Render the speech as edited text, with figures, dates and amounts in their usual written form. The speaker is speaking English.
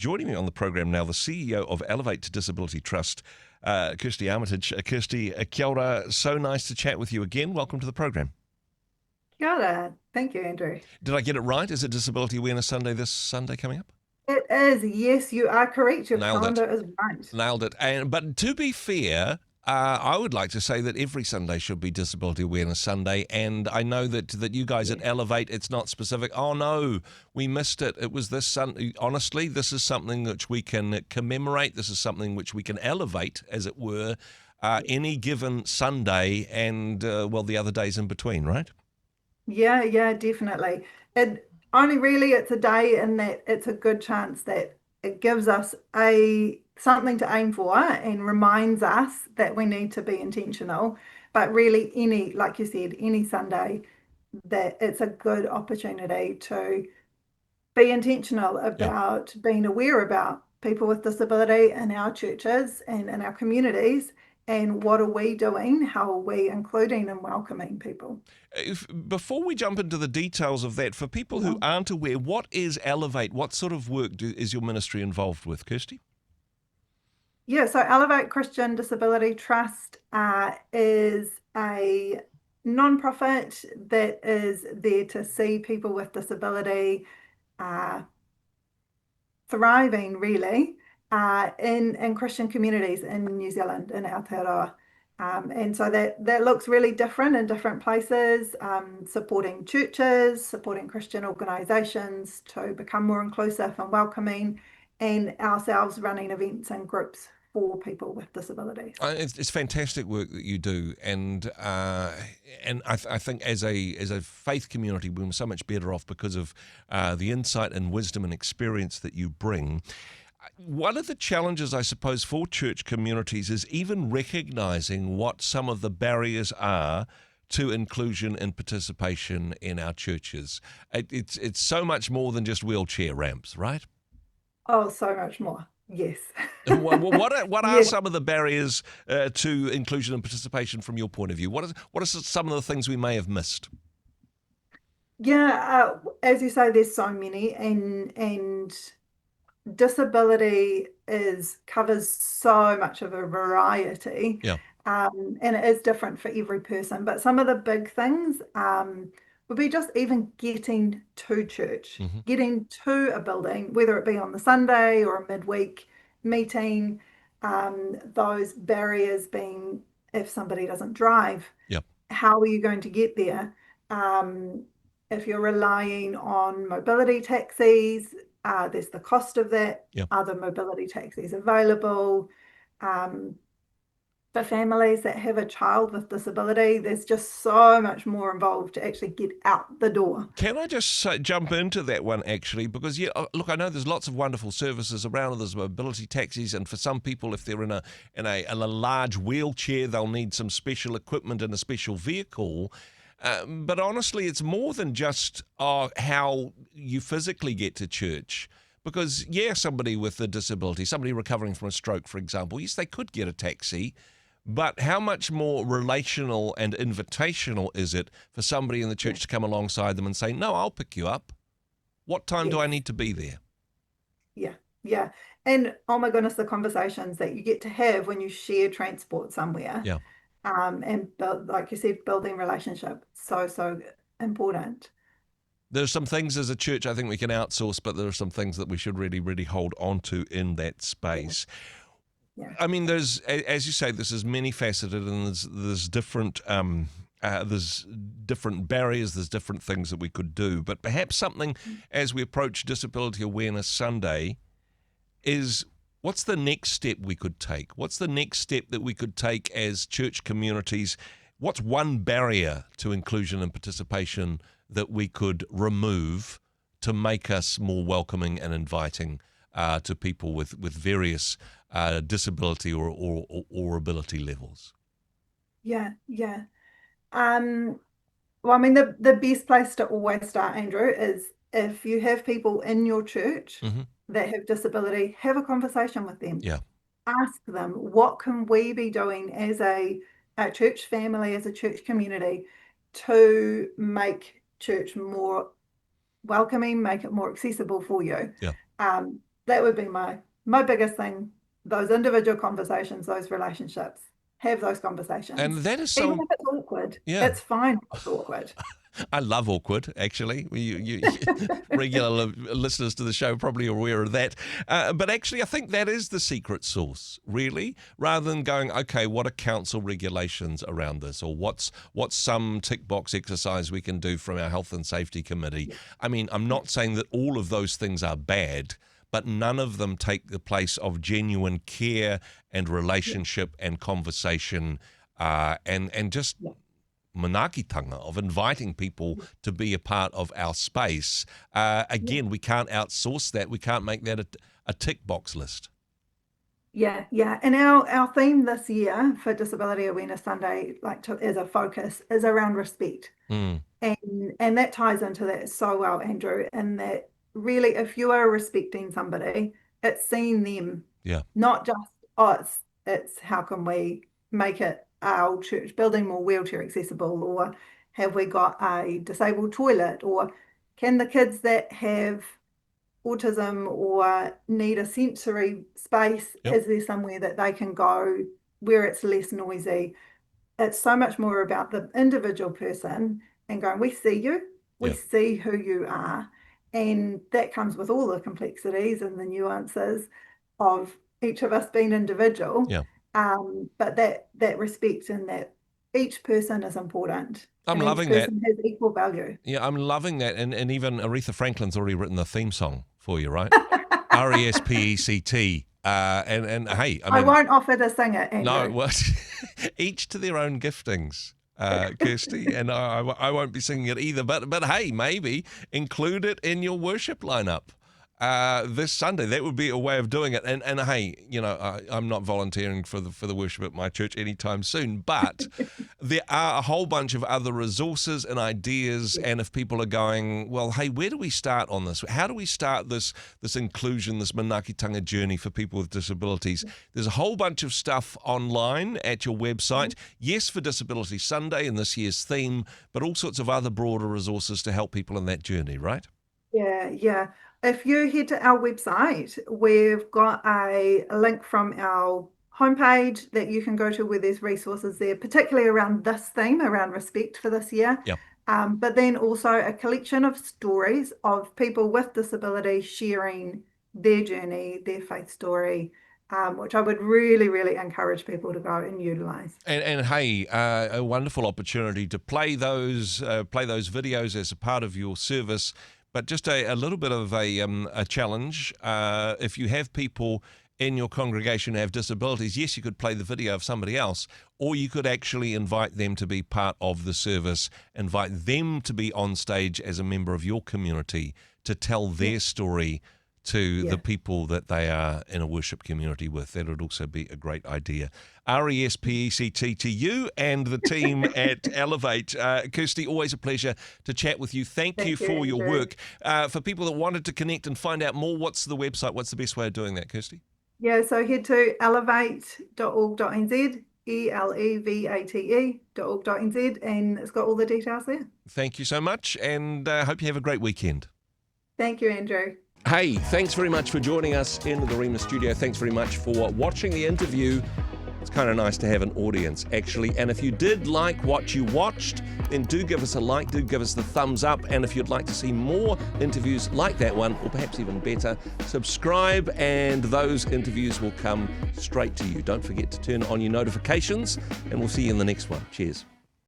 Joining me on the program now, the CEO of Elevate Disability Trust, Kirsty Armitage. Kirsty, kia ora. So nice to chat with you again. Welcome to the program. Kia ora. Thank you, Andrew. Did I get it right? Is it Disability Awareness Sunday this Sunday coming up? It is. Yes, you are correct. Your Nailed it. calendar is right. Nailed it. But to be fair, I would like to say that every Sunday should be Disability Awareness Sunday, and I know that you guys at Yes. Elevate, it's not specific. Oh no, we missed it. It was this Sunday. Honestly, this is something which we can commemorate. This is something which we can elevate, as it were, any given Sunday and, the other days in between, right? Yeah, definitely. It only really it's a day in that it's a good chance that it gives us a something to aim for and reminds us that we need to be intentional. But really any, like you said, any Sunday that it's a good opportunity to be intentional Yeah. about being aware about people with disability in our churches and in our communities. And what are we doing? How are we including and welcoming people? Before we jump into the details of that, for people who Yeah, aren't aware, what is Elevate? What sort of work is your ministry involved with, Kirsty? yeah. So Elevate Christian Disability Trust is a nonprofit that is there to see people with disability uh, thriving really in Christian communities in New Zealand in Aotearoa. And so that looks really different in different places, supporting churches, supporting Christian organisations to become more inclusive and welcoming, and ourselves running events and groups for people with disabilities. It's fantastic work that you do, and I think as a faith community, we're so much better off because of the insight and wisdom and experience that you bring. One of the challenges, I suppose, for church communities is even recognizing what some of the barriers are to inclusion and participation in our churches. It's so much more than just wheelchair ramps, right? Oh, so much more. Yes. What are Yes. some of the barriers to inclusion and participation from your point of view? What are some of the things we may have missed? Yeah, as you say, there's so many, and disability is covers so much of a variety, Yeah. and it is different for every person. But some of the big things would be just even getting to church, Hmm. getting to a building, whether it be on the Sunday or a midweek meeting. Those barriers being if somebody doesn't drive, Yep. how are you going to get there? Um, if you're relying on mobility taxis, there's the cost of that. Yep. Are the mobility taxis available? Um, for families that have a child with disability, there's just so much more involved to actually get out the door. Can I just jump into that one actually? Because look, I know there's lots of wonderful services around. There's mobility taxis, and for some people, if they're in a large wheelchair, they'll need some special equipment and a special vehicle. But honestly, it's more than just how you physically get to church. Because somebody with a disability, somebody recovering from a stroke, for example, yes, they could get a taxi. But how much more relational and invitational is it for somebody in the Yeah. church to come alongside them and say, "No, I'll pick you up. What time do I Yes. need to be there?" Yeah. Yeah. And oh my goodness, the conversations that you get to have when you share transport somewhere, Yeah. and build, like you said, building relationship, so important. There's some things as a church I think we can outsource, but there are some things that we should really, really hold on to in that Yeah. space. Yeah. I mean, as you say, this is many faceted, and there's different barriers, there's different things that we could do. But perhaps something as we approach Disability Awareness Sunday is, what's the next step we could take? What's the next step that we could take as church communities? What's one barrier to inclusion and participation that we could remove to make us more welcoming and inviting to people with various disability or ability levels? Yeah. Um, well, I mean, the best place to always start, Andrew, is if you have people in your church Hmm. that have disability, have a conversation with them. Yeah, Ask them, what can we be doing as a church family, as a church community, to make church more welcoming, make it more accessible for you. yeah. Um, that would be my biggest thing. Those individual conversations, those relationships, have those conversations. And that is Even so, if it's awkward, yeah. it's fine if it's awkward. I love awkward, actually. You regular listeners to the show probably are aware of that. But actually, I think that is the secret sauce, really, rather than going, okay, what are council regulations around this, or what's some tick box exercise we can do from our health and safety committee. I mean, I'm not saying that all of those things are bad, but none of them take the place of genuine care and relationship and conversation and just manakitanga of inviting people to be a part of our space. Again, we can't outsource that. We can't make that a tick box list. Yeah. And our theme this year for Disability Awareness Sunday, as a focus, is around respect. And that ties into that so well, Andrew, in that really, if you are respecting somebody, it's seeing them. Yeah. Not just, it's how can we make it our church building more wheelchair accessible, or have we got a disabled toilet, or can the kids that have autism or need a sensory space, is there somewhere that they can go where it's less noisy? It's so much more about the individual person and going, we see you, we see who you are, and that comes with all the complexities and the nuances of each of us being individual. But that respect and that each person is important. I'm loving that. Each person has equal value. Yeah, I'm loving that. And even Aretha Franklin's already written the theme song for you, right? RESPECT. And hey, I won't offer to sing it, Andrew. No, well, each to their own giftings, Kirsty, and I won't be singing it either. But hey, maybe include it in your worship lineup this Sunday. That would be a way of doing it. And hey, I'm not volunteering for the worship at my church anytime soon, but there are a whole bunch of other resources and ideas. And if people are going, well, hey, where do we start on this? How do we start this inclusion, this manakitanga journey for people with disabilities? There's a whole bunch of stuff online at your website. Yes, for Disability Sunday and this year's theme, but all sorts of other broader resources to help people in that journey, right? Yeah. If you head to our website, we've got a link from our homepage that you can go to where there's resources there, particularly around this theme, around respect for this year. But then also a collection of stories of people with disability sharing their journey, their faith story, which I would really, really encourage people to go and utilise. And hey, a wonderful opportunity to play those videos as a part of your service. But just a little bit of a challenge. If you have people in your congregation who have disabilities, yes, you could play the video of somebody else, or you could actually invite them to be part of the service, invite them to be on stage as a member of your community to tell their story to the people that they are in a worship community with. That would also be a great idea. RESPECT to you and the team at Elevate. Kirsty, always a pleasure to chat with you. Thank you for your work. For people that wanted to connect and find out more, what's the website? What's the best way of doing that, Kirsty? Yeah, so head to elevate.org.nz, elevate.org.nz, and it's got all the details there. Thank you so much, and I hope you have a great weekend. Thank you, Andrew. Hey, thanks very much for joining us in the Rhema studio. Thanks very much for watching the interview. It's kind of nice to have an audience, actually. And if you did like what you watched, then do give us a like, do give us the thumbs up. And if you'd like to see more interviews like that one, or perhaps even better, subscribe and those interviews will come straight to you. Don't forget to turn on your notifications, and we'll see you in the next one. Cheers.